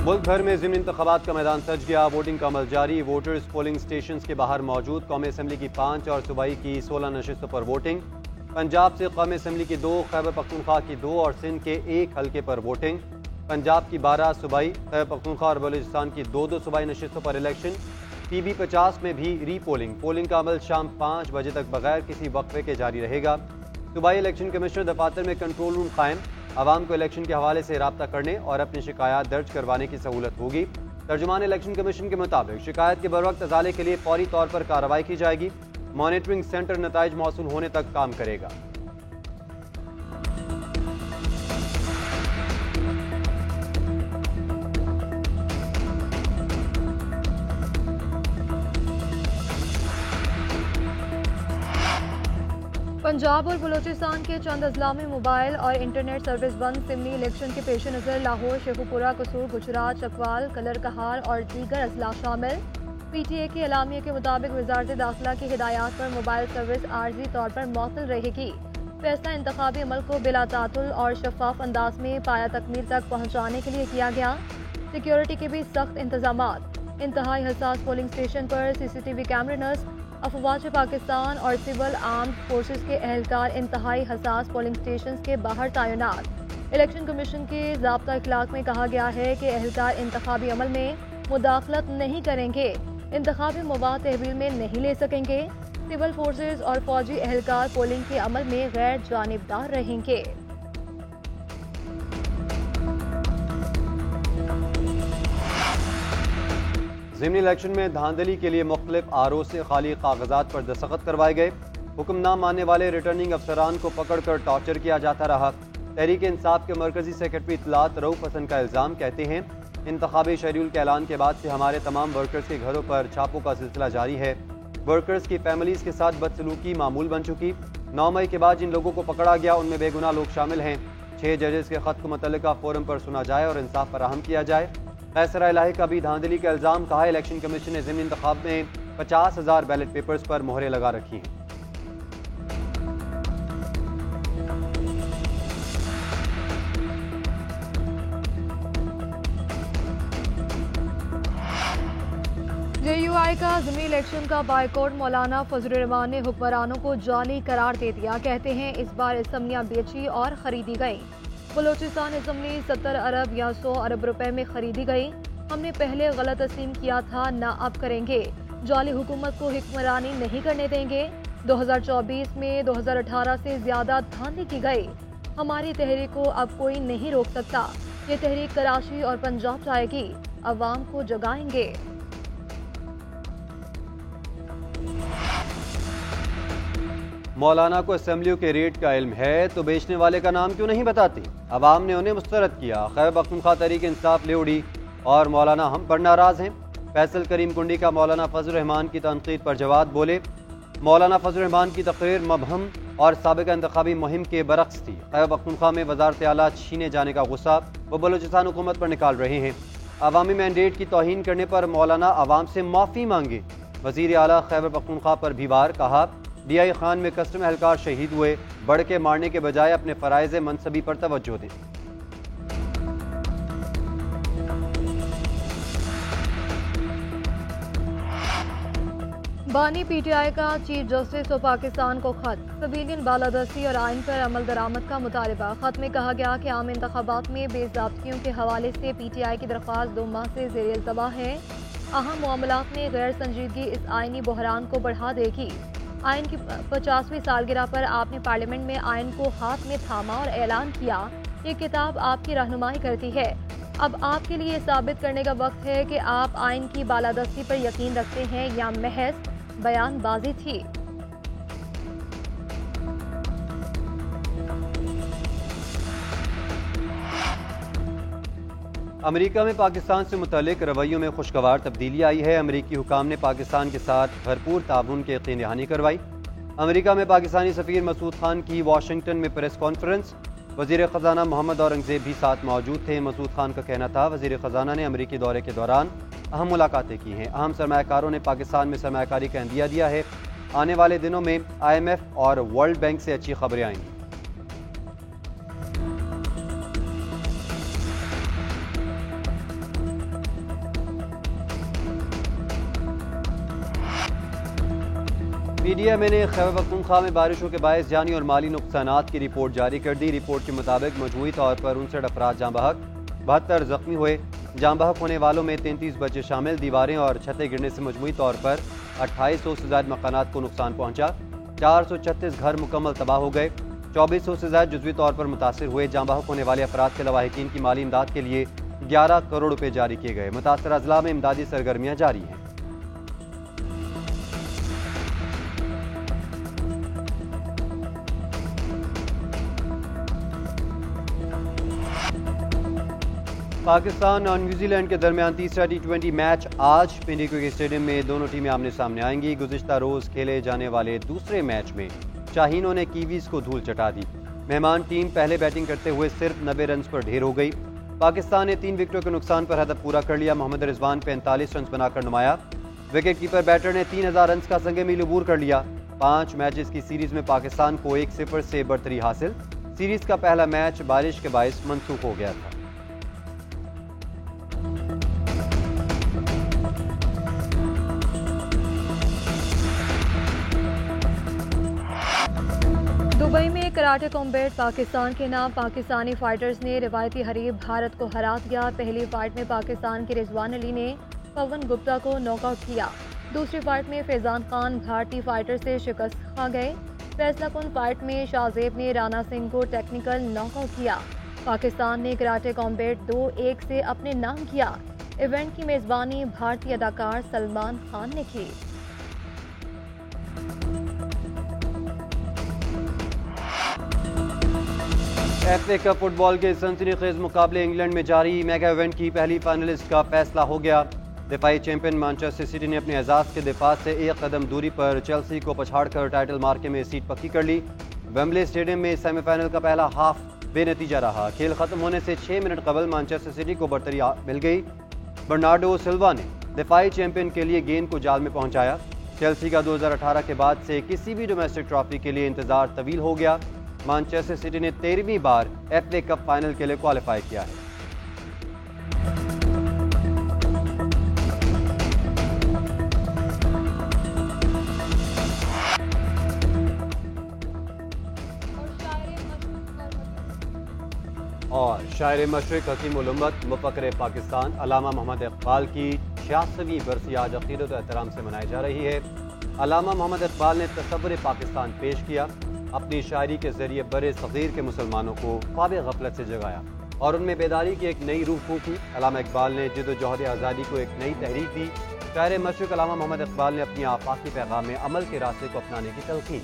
मुल्क भर में ज़िमनी इंतखाबात का मैदान सज गया। वोटिंग का अमल जारी। वोटर्स पोलिंग स्टेशन के बाहर मौजूद। कौमी असम्बली की 5 और सूबाई की 16 नशिस्तों पर वोटिंग। पंजाब से कौमी असम्बली की 2, खैबर पख्तूनख्वा की 2 और सिंध के 1 हल्के पर वोटिंग। पंजाब की 12 सूबाई, खैबर पख्तूनख्वा और बलूचिस्तान की 2 सूबाई नशिस्तों पर इलेक्शन। PB 50 में भी री पोलिंग। पोलिंग का अमल शाम 5 बजे तक बगैर किसी वक्फे के जारी रहेगा। सूबाई इलेक्शन कमिश्नर दफातर में कंट्रोल रूम कायम। आवाम को इलेक्शन के हवाले से रब्ता करने और अपनी शिकायत दर्ज करवाने की सहूलत होगी। तर्जुमान इलेक्शन कमीशन के मुताबिक शिकायत के बरवक्त अजाले के लिए फौरी तौर पर कार्रवाई की जाएगी। मॉनिटरिंग सेंटर नताइज मौसूल होने तक काम करेगा। पंजाब और बलूचिस्तान के चंद अजला में मोबाइल और इंटरनेट सर्विस बंद। सिमनी इलेक्शन के पेश नज़र लाहौर, शेखुपुरा, कसूर, गुजरात, चकवाल, कलर कहार और दीगर अजला शामिल। PTA के एलामिया के मुताबिक वजारत दाखिला की हिदायत पर मोबाइल सर्विस आर्जी तौर पर मअतल रहेगी। फैसला इंतखाबी अमल को बिला तातुल और शफाफ अंदाज में पाया तकमील तक पहुँचाने के लिए किया गया। सिक्योरिटी के भी सख्त इंतजाम। इंतहाई हसास पोलिंग स्टेशन पर CCTV कैमरे नस्ब। अफवाज पाकिस्तान और सिविल आर्म्ड फोर्सेस के एहलकार इंतहाई हसास पोलिंग स्टेशन के बाहर तैनात। इलेक्शन कमीशन के ज़ाब्ता इखलाक में कहा गया है कि एहलकार इंतखाबी अमल में मुदाखलत नहीं करेंगे, इंतखाबी मवाद तहवील में नहीं ले सकेंगे। सिविल फोर्सेस और फौजी एहलकार पोलिंग के अमल में गैर जानिबदार रहेंगे। ज़िमनी इलेक्शन में धांधली के लिए मुख्तलिफ RO से खाली कागजात पर दस्तखत करवाए गए। हुक्म न मानने वाले रिटर्निंग अफसरान को पकड़ कर टॉर्चर किया जाता रहा। तहरीक इंसाफ के मरकजी सेक्रेटरी इत्तलात रऊफ हसन का इल्ज़ाम, कहते हैं इंतखाबी शेड्यूल के ऐलान के बाद से हमारे तमाम वर्कर्स के घरों पर छापों का सिलसिला जारी है। वर्कर्स की फैमिलीज के साथ बदसलूकी मामूल बन चुकी। 9 मई के बाद जिन लोगों को पकड़ा गया उनमें बेगुनाह लोग शामिल हैं। 6 जजेस के खत को मुतल्लिका फोरम पर सुना जाए और इंसाफ फराहम किया जाए। फैसला इलाही का भी धांधली का इल्जाम, कहा इलेक्शन कमीशन ने ज़िमनी इंतखाब में 50,000 बैलेट पेपर्स पर मोहरें लगा रखी हैं। JUI का ज़िमनी इलेक्शन का बायकॉट। मौलाना फजल रहमान ने हुक्मरानों को जाली करार दे दिया। कहते हैं इस बार असम्बलियाँ बेची और खरीदी गई। बलूचिस्तान असम्बली 70 अरब या 100 अरब रुपए में खरीदी गई। हमने पहले गलत तस्लीम किया था, ना अब करेंगे। जाली हुकूमत को हुक्मरानी नहीं करने देंगे। 2024 में 2018 से ज्यादा धांधली की गई। हमारी तहरीक को अब कोई नहीं रोक सकता। ये तहरीक कराची और पंजाब जाएगी। अवाम को जगाएंगे। मौलाना को असेंबलियों के रेट का इल्म है तो बेचने वाले का नाम क्यों नहीं बताती? अवाम ने उन्हें मुस्तरद किया। खैबर पख्तूनख्वा तहरीक इंसाफ ले उड़ी और मौलाना हम पर नाराज हैं। फैसल करीम कुंडी का मौलाना फजल रहमान की तनकीद पर जवाब, बोले मौलाना फजल रहमान की तकरीर मबहम और साबिका इंतखाबी मुहिम के बरक्स थी। खैबर पख्तूनख्वा में वजारत आला छीने जाने का गुस्सा वो बलूचिस्तान हुकूमत पर निकाल रहे हैं। अवामी मैंडेट की तौहीन करने पर मौलाना अवाम से माफ़ी मांगे। वज़ीर आला खैबर पख्तूनख्वा पर भी वार, कहा DI खान में कस्टम एहलकार शहीद हुए, बढ़ के मारने के बजाय अपने फ़राइज़ मनसबी पर तवज्जो दें। बानी PTI का चीफ जस्टिस ऑफ पाकिस्तान को खत। सिविलियन बालादस्ती और आइन पर अमल दरामद का मुतालबा। खत में कहा गया कि आम इंतखाबात में बेज़ाब्तियों के हवाले से PTI की दरख्वास्त 2 माह से ज़ेर इल्तवा है। अहम मामलात में गैर संजीदगी इस आइनी बहरान को बढ़ा देगी। आइन की 50वीं सालगिरह पर आपने पार्लियामेंट में आइन को हाथ में थामा और ऐलान किया। ये किताब आपकी रहनुमाई करती है। अब आपके लिए साबित करने का वक्त है कि आप आइन की बालादस्ती पर यकीन रखते हैं या महज बयानबाजी थी। अमेरिका में पाकिस्तान से मुतल्लिक रवैयों में खुशगवार तब्दीली आई है। अमेरिकी हुकाम ने पाकिस्तान के साथ भरपूर ताउन की यकीन दहानी करवाई। अमेरिका में पाकिस्तानी सफ़ीर मसूद खान की वाशिंगटन में प्रेस कॉन्फ्रेंस। वज़ीर ख़जाना मोहम्मद औरंगज़ेब भी साथ मौजूद थे। मसूद खान का कहना था वज़ीर ख़जाना ने अमेरिकी दौरे के दौरान अहम मुलाकातें की हैं। अहम सरमायाकारों ने पाकिस्तान में सरमायाकारी का इंदिया दिया है। आने वाले दिनों में IMF और वर्ल्ड बैंक से अच्छी खबरें आएंगी। PDMA ने खैबर पख्तूनख्वा में बारिशों के बायस जानी और माली नुकसानात की रिपोर्ट जारी कर दी। रिपोर्ट के मुताबिक मजमूई तौर पर 59 अफराद जाँ बहक, 72 जख्मी हुए। जाँ बहक होने वालों में 33 बच्चे शामिल। दीवारें और छतें गिरने से मजमूई तौर पर 2800 से ज्यादा मकानात को नुकसान पहुंचा। 436 घर मुकम्मल तबाह हो गए। 2400 से ज्यादा जुज़वी तौर पर मुतासिर हुए। जाँ बहक होने वाले अफराद के लवाहिकीन की माली इमदाद के लिए 11 करोड़ रुपए जारी किए गए। मुतासर अजला में इमदादी सरगर्मियाँ जारी हैं। पाकिस्तान और न्यूजीलैंड के दरमियान तीसरा T20 मैच आज पिंडी क्रिकेट स्टेडियम में दोनों टीमें आमने सामने आएंगी। गुज़िश्ता रोज खेले जाने वाले दूसरे मैच में शाहीनों ने कीवीज को धूल चटा दी। मेहमान टीम पहले बैटिंग करते हुए सिर्फ 90 रन पर ढेर हो गई। पाकिस्तान ने 3 विकेटों के नुकसान पर हदफ पूरा कर लिया। मोहम्मद रिजवान 45 रन बनाकर नुमाया। विकेट कीपर बैटर ने 3000 रन का संगे मील अबूर कर लिया। 5 मैचेस की सीरीज में पाकिस्तान को 1-0 से बढ़तरी हासिल। सीरीज का पहला मैच बारिश के बायस मनसूख हो गया था। दुबई में कराटे कॉम्बैट पाकिस्तान के नाम पाकिस्तानी फाइटर्स ने रिवायती हरीफ भारत को हरा दिया। पहली फाइट में पाकिस्तान के रिजवान अली ने पवन गुप्ता को नॉकआउट किया। दूसरी फाइट में फैजान खान भारतीय फाइटर से शिकस्त खा गए। फैसलाकुन फाइट में शाहजेब ने राणा सिंह को टेक्निकल नॉकआउट किया। पाकिस्तान ने कराटे कॉम्बैट 2-1 से अपने नाम किया। इवेंट की मेजबानी भारतीय अदाकार सलमान खान ने की। FA कप फुटबॉल के सनसनीखेज मुकाबले इंग्लैंड में जारी। मेगा इवेंट की पहली फाइनलिस्ट का फैसला हो गया। दिफाई चैंपियन मैनचेस्टर सिटी ने अपने एजाज के दिफा से 1 कदम दूरी पर चेल्सी को पछाड़कर टाइटल मार्के में सीट पक्की कर ली। वेम्बले स्टेडियम में सेमीफाइनल का पहला हाफ बेनतीजा रहा। खेल खत्म होने से 6 मिनट कबल मैनचेस्टर सिटी को बढ़तरी मिल गई। बर्नार्डो सिल्वा ने दिफाई चैंपियन के लिए गेंद को जाल में पहुंचाया। चेल्सी का 2018 के बाद से किसी भी डोमेस्टिक ट्रॉफी के लिए इंतजार तवील हो गया। मैनचेस्टर सिटी ने 13वीं बार FA कप फाइनल के लिए क्वालिफाई किया है। और शायर मशरिक हकीम उल उम्मत मुफक्किर पाकिस्तान अल्लामा मोहम्मद इकबाल की 86वीं बरसी आज अक़ीदत और एहतराम से मनाई जा रही है। अल्लामा मोहम्मद इकबाल ने तसव्वुर पाकिस्तान पेश किया। अपनी शायरी के जरिए बड़े सग़ीर के मुसलमानों को ख्वाब गफलत से जगाया और उनमें बेदारी की एक नई रूह फूंकी। अल्लामा इकबाल ने जिद्दोजहद आज़ादी को एक नई तहरीक दी। शायर मशरिक अल्लामा मोहम्मद इकबाल ने अपनी आफाकी पैगाम में अमल के रास्ते को अपनाने की तलकीन